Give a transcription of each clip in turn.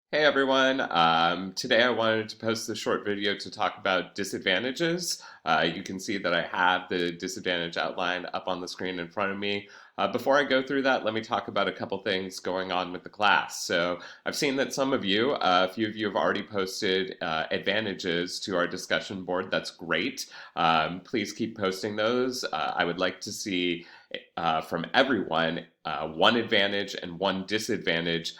Hey everyone, today I wanted to post a short video to talk about disadvantages. You can see that I have the disadvantage outline up on the screen in front of me. Before I go through that, let me talk about a couple things going on with the class. So I've seen that some of you, a few of you have already posted advantages to our discussion board. That's great. Please keep posting those. I would like to see from everyone one advantage and one disadvantage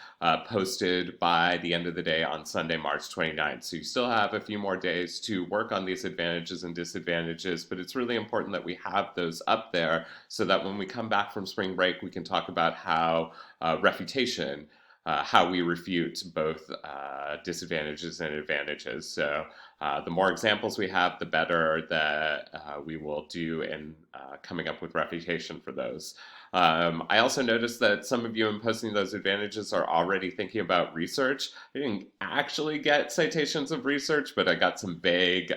posted by the end of the day on Sunday, March 29th. So you still have a few more days to work on these advantages and disadvantages, but it's really important that we have those up there so that when we come back from spring break, we can talk about how refutation, how we refute both disadvantages and advantages. So the more examples we have, the better that we will do in coming up with refutation for those. I also noticed that some of you in posting those advantages are already thinking about research. I didn't actually get citations of research, but I got some vague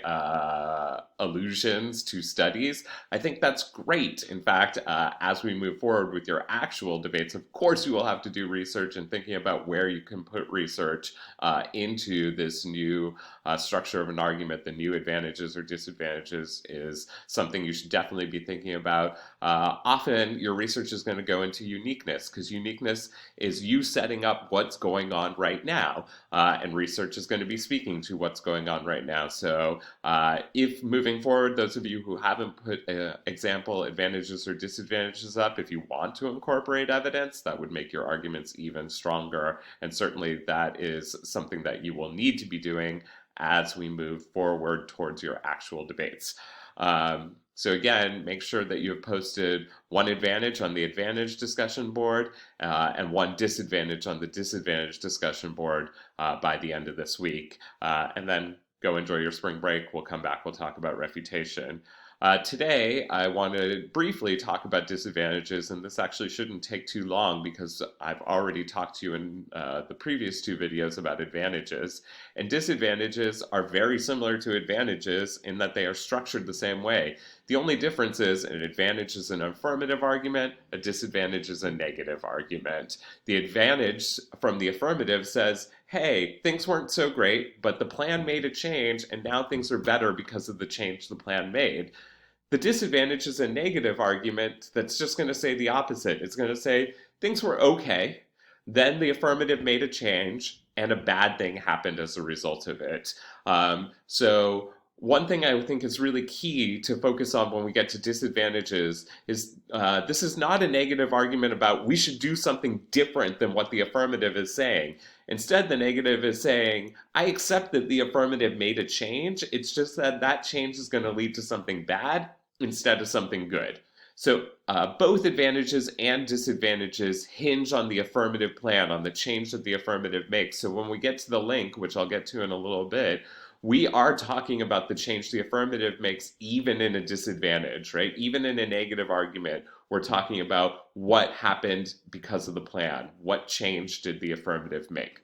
allusions to studies. I think that's great. In fact, as we move forward with your actual debates, of course you will have to do research and thinking about where you can put research into this new structure of an argument. The new advantages or disadvantages is something you should definitely be thinking about. Often your research is going to go into uniqueness because uniqueness is you setting up what's going on right now, and research is going to be speaking to what's going on right now. So if moving forward, those of you who haven't put example advantages or disadvantages up, if you want to incorporate evidence, that would make your arguments even stronger. And certainly that is something that you will need to be doing as we move forward towards your actual debates. So again, make sure that you have posted one advantage on the advantage discussion board and one disadvantage on the disadvantage discussion board by the end of this week. And then go enjoy your spring break. We'll come back, we'll talk about refutation. Today, I want to briefly talk about disadvantages, and this actually shouldn't take too long because I've already talked to you in the previous two videos about advantages. And disadvantages are very similar to advantages in that they are structured the same way. The only difference is an advantage is an affirmative argument, a disadvantage is a negative argument. The advantage from the affirmative says, hey, things weren't so great, but the plan made a change, and now things are better because of the change the plan made. The disadvantage is a negative argument that's just going to say the opposite. It's going to say things were okay, then the affirmative made a change, and a bad thing happened as a result of it. So one thing I think is really key to focus on when we get to disadvantages is this is not a negative argument about we should do something different than what the affirmative is saying. Instead, the negative is saying, I accept that the affirmative made a change. It's just that that change is going to lead to something bad instead of something good. So both advantages and disadvantages hinge on the affirmative plan, on the change that the affirmative makes. So when we get to the link, which I'll get to in a little bit, we are talking about the change the affirmative makes even in a disadvantage, right? Even in a negative argument, we're talking about what happened because of the plan. What change did the affirmative make?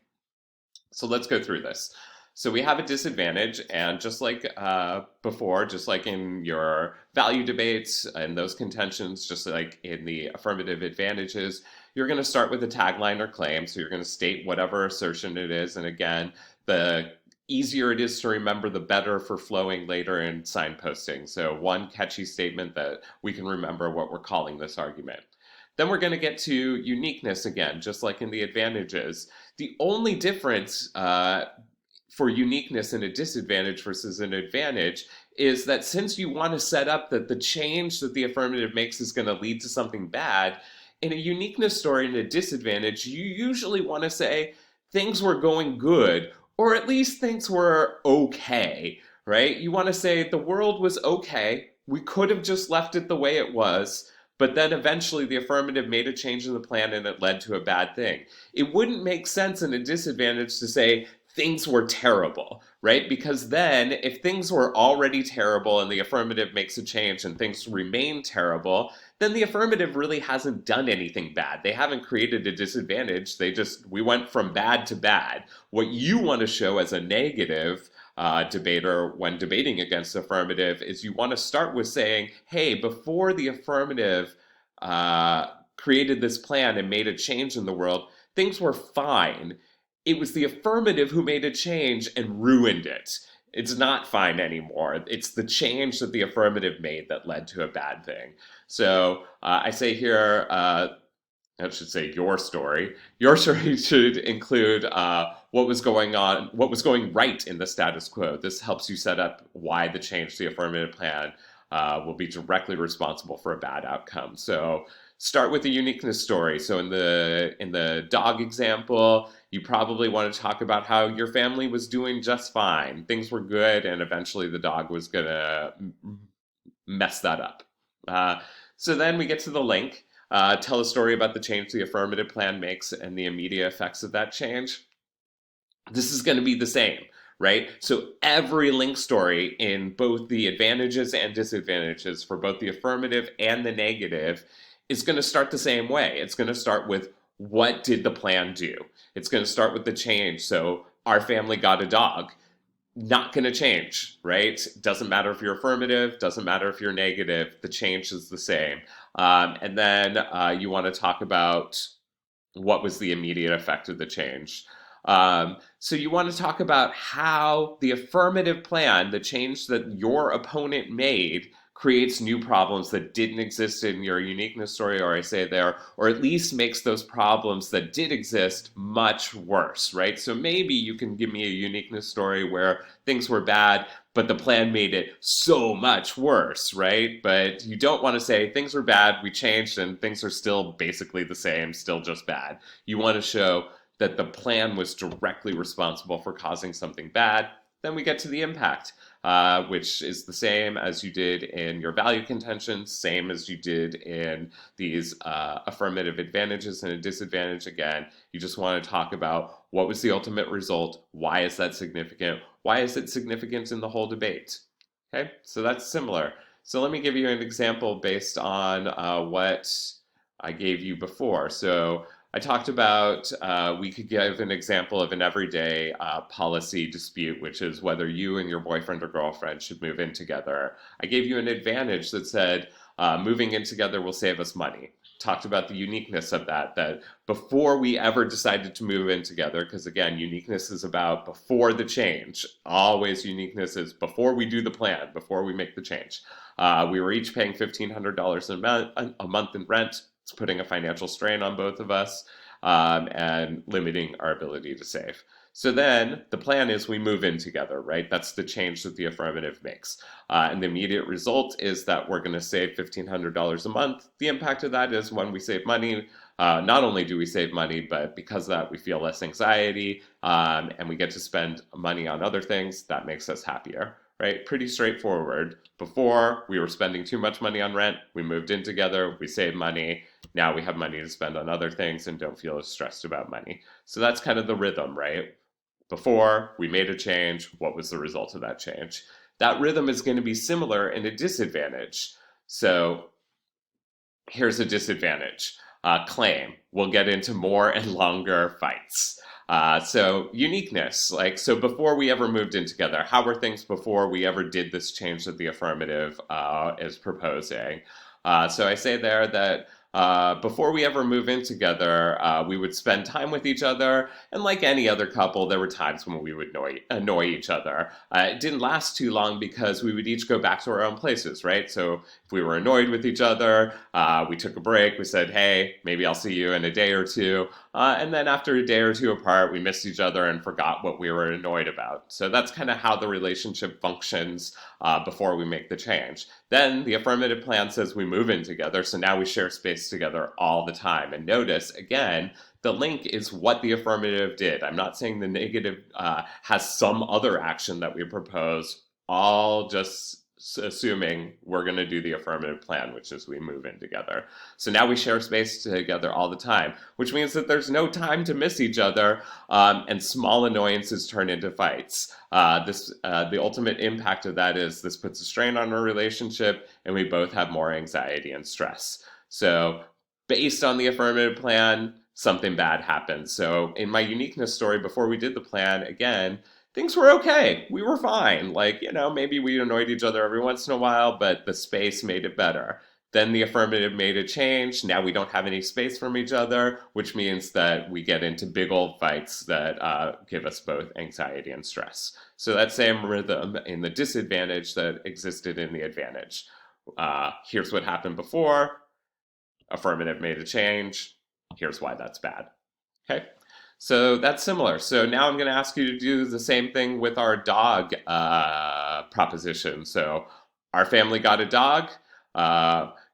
So let's go through this. So we have a disadvantage, and just like before, just like in your value debates and those contentions, just like in the affirmative advantages, you're going to start with a tagline or claim. So you're going to state whatever assertion it is. And again, the easier it is to remember, the better for flowing later in signposting. So one catchy statement that we can remember what we're calling this argument. Then we're going to get to uniqueness again, just like in the advantages. The only difference for uniqueness and a disadvantage versus an advantage is that since you want to set up that the change that the affirmative makes is going to lead to something bad, in a uniqueness story and a disadvantage, you usually want to say things were going good, or at least things were okay, right? You want to say the world was okay, we could have just left it the way it was, but then eventually the affirmative made a change in the plan and it led to a bad thing. It wouldn't make sense in a disadvantage to say things were terrible, right? Because then if things were already terrible and the affirmative makes a change and things remain terrible, then the affirmative really hasn't done anything bad. They haven't created a disadvantage. We went from bad to bad. What you want to show as a negative debater when debating against affirmative is you want to start with saying, hey, before the affirmative created this plan and made a change in the world, things were fine. it was the affirmative who made a change and ruined it. It's not fine anymore. It's the change that the affirmative made that led to a bad thing. So I say here, I should say your story. Your story should include what was going on, what was going right in the status quo. This helps you set up why the change to the affirmative plan will be directly responsible for a bad outcome. So start with a uniqueness story. So in the dog example, you probably want to talk about how your family was doing just fine. Things were good, and eventually the dog was gonna mess that up. So then we get to the link. Tell a story about the change the affirmative plan makes and the immediate effects of that change. This is going to be the same, right? So every link story in both the advantages and disadvantages for both the affirmative and the negative is going to start the same way. It's going to start with what did the plan do? It's going to start with the change. So our family got a dog. Not going to change, right? Doesn't matter if you're affirmative, doesn't matter if you're negative, the change is the same. And then you want to talk about what was the immediate effect of the change. So you want to talk about how the affirmative plan, the change that your opponent made, creates new problems that didn't exist in your uniqueness story, or I say there, or at least makes those problems that did exist much worse, right? So maybe you can give me a uniqueness story where things were bad, but the plan made it so much worse, right? But you don't want to say things were bad, we changed, and things are still basically the same, still just bad. You want to show that the plan was directly responsible for causing something bad. Then we get to the impact, which is the same as you did in your value contentions, same as you did in these affirmative advantages and a disadvantage. Again, you just want to talk about what was the ultimate result, why is that significant, why is it significant in the whole debate. Okay, so that's similar. So let me give you an example based on what I gave you before. So I talked about we could give an example of an everyday policy dispute, which is whether you and your boyfriend or girlfriend should move in together. I gave you an advantage that said moving in together will save us money. Talked about the uniqueness of that, that before we ever decided to move in together, because again, uniqueness is about before the change. Always uniqueness is before we do the plan, before we make the change. We were each paying $1,500 a month in rent. It's putting a financial strain on both of us and limiting our ability to save. So then the plan is we move in together, right? That's the change that the affirmative makes. And the immediate result is that we're going to save $1,500 a month. The impact of that is when we save money, not only do we save money, but because of that, we feel less anxiety and we get to spend money on other things. That makes us happier, right? Pretty straightforward. Before, we were spending too much money on rent. We moved in together. We saved money. Now we have money to spend on other things and don't feel as stressed about money. So that's kind of the rhythm, right? Before, we made a change. What was the result of that change? That rhythm is going to be similar in a disadvantage. So here's a disadvantage. Claim. We'll get into more and longer fights. So uniqueness, like, so before we ever moved in together, how were things before we ever did this change that the affirmative is proposing? So I say there that before we ever move in together, we would spend time with each other, and like any other couple, there were times when we would annoy each other. It didn't last too long because we would each go back to our own places, right? So if we were annoyed with each other, we took a break, we said, hey, maybe I'll see you in a day or two. And then after a day or two apart, we missed each other and forgot what we were annoyed about. So that's kind of how the relationship functions before we make the change. Then the affirmative plan says we move in together, so now we share space together all the time. And notice, again, the link is what the affirmative did. I'm not saying the negative has some other action that we propose, all just assuming we're going to do the affirmative plan, which is we move in together. So now we share space together all the time, which means that there's no time to miss each other, and small annoyances turn into fights. The ultimate impact of that is this puts a strain on our relationship, and we both have more anxiety and stress. So based on the affirmative plan, something bad happens. So in my uniqueness story, before we did the plan, again, things were okay. We were fine. Like, maybe we annoyed each other every once in a while, but the space made it better. Then the affirmative made a change. Now we don't have any space from each other, which means that we get into big old fights that give us both anxiety and stress. So that same rhythm in the disadvantage that existed in the advantage. Here's what happened before. Affirmative made a change. Here's why that's bad. Okay. So that's similar. So now I'm going to ask you to do the same thing with our dog proposition. So our family got a dog.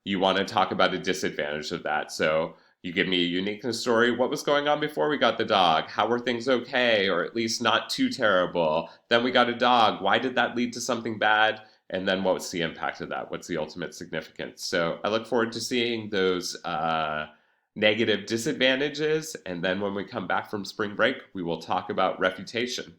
You want to talk about a disadvantage of that. So you give me a uniqueness story. What was going on before we got the dog? How were things okay, or at least not too terrible? Then we got a dog. Why did that lead to something bad? And then what's the impact of that? What's the ultimate significance? So I look forward to seeing those negative disadvantages. And then when we come back from spring break, we will talk about refutation.